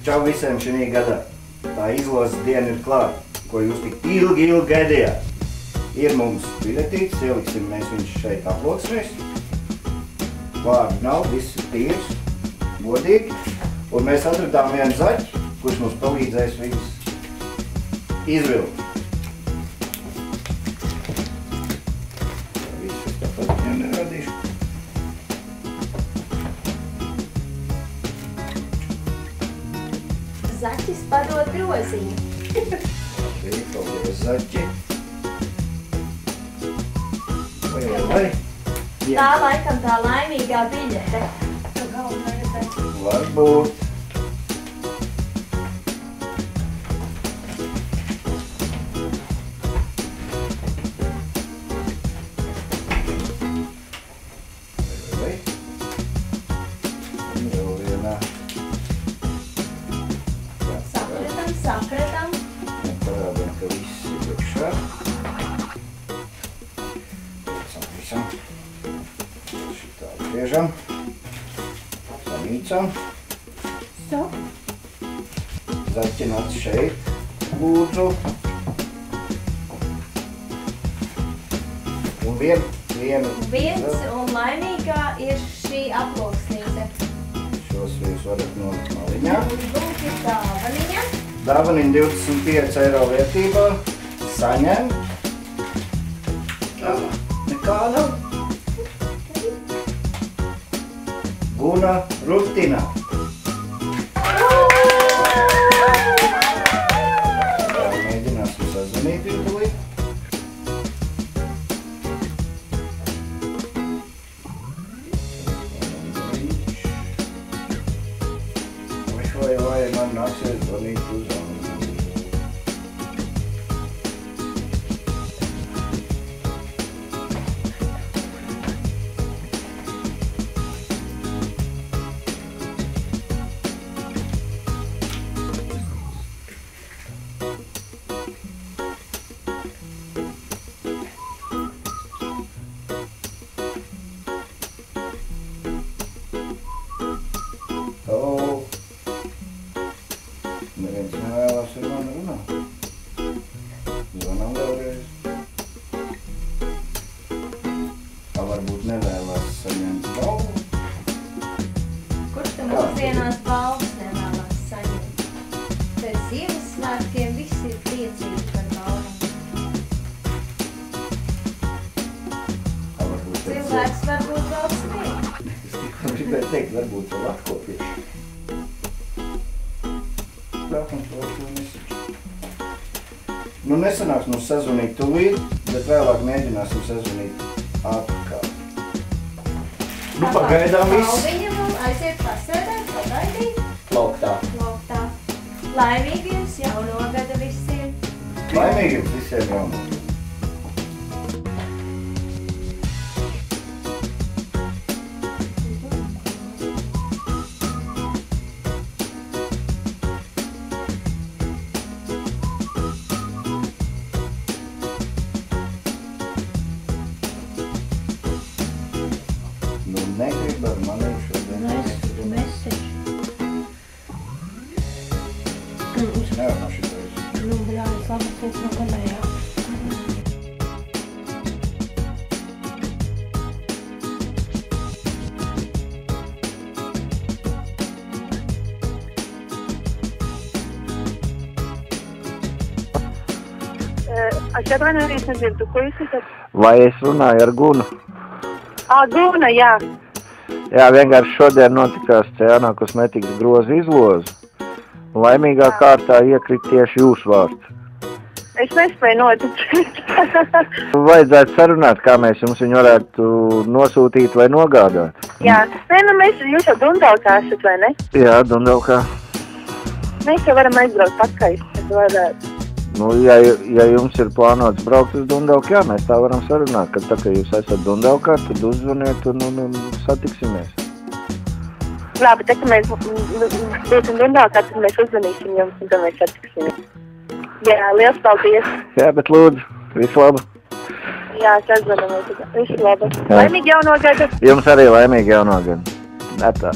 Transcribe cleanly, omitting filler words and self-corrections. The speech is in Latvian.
Čau visiem šī gadā. Tā izlozes diena ir klāta, ko jūs tik ilgi gaidījāt. Ir mums biļetītes, ieliksim mēs viņš šeit aploksmēs. Vārdu nav, viss ir tīrs, godīgi. Un mēs atradām vienu zaķi, kurš mums palīdzēs viņus izvilkt. Visu es tāpat viņam neradīšu. Zaķis padod groziņu. Paldies, zaķi. Vai? Tā laikam tā laimīgā biļete. Varbūt. Vai? Un vēl vienā. Sapratam. Un parādām, ka viss ir iekšā. Visam. Šitā griežam. Samīcam. Zaķi nāc šeit, lūdzu. Un Viens un laimīgā ir šī aploksnīte. Šos jūs varat nolikt maliņā. Lūk ir dāvaniņa. Dāvaniņa 25 eiro vērtībā. Saņem. Nekā nav. Guna rutina. Mēģināsim sazvanīt viņu. Vai man nāksies zvanīt uz zvanīt. Halo. Neviens nevēlas ar mani runāt. Zvanām vēlreiz. Varbūt nevēlas saņemt balvu. Kurš tam mūsdienās balvas nevēlas saņemt? Pēc Ziemassvētkiem visi ir priecīgi par balvām. Cilvēks varbūt vēl smēj. Es tikko gribēju teikt, varbūt vēl atkopieši. Nu, nesanāks mums sazvanīt tūlīt, bet vēlāk mēģināsim sazvanīt atpakaļ. Nu, pagaidām viss. Balviņa vēl aiziet pasēdēt, pagaidīt. Lauktā. Laimīgi jums jauno gada visiem. Laimīgi jums visiem jauno. Nu, negrib ar mani šodien. Nevar no šitreiz. Nu, bļājas, labi, pēc no galējā. Es atvainojos, nezinu, ko jūs esat? Vai es runāju ar Gunu? Guna, jā. Jā, vienkārši šodien notikās Cēnā kosmetikas groza izloze. Laimīgā kārtā iekrit tieši jūsu vārds. Es nespēju noticēt. Vajadzētu sarunāt, kā mēs jums viņu varētu nosūtīt vai nogādāt. Jā, nē, nu jūs jau Dundaukā esat, vai ne? Jā, Dundaukā. Mēs jau varam aizbraukt pakaļ, tad varētu. Nu, ja jums ir plānots braukt uz Dundauku, jā, mēs tā varam sarunāt, ka tā, ka jūs esat Dundaukā, tad uzzvaniet un satiksimies. Labi, tā, ka mēs būsim Dundaukā, tad mēs uzzvanīsim jums un tad mēs satiksimies. Jā, liels paldies. Jā, bet lūdzu, visu labu. Jā, sazvanamies. Visu labu. Laimīgi jauno gadu. Jums arī laimīgi jauno gadu. Tā.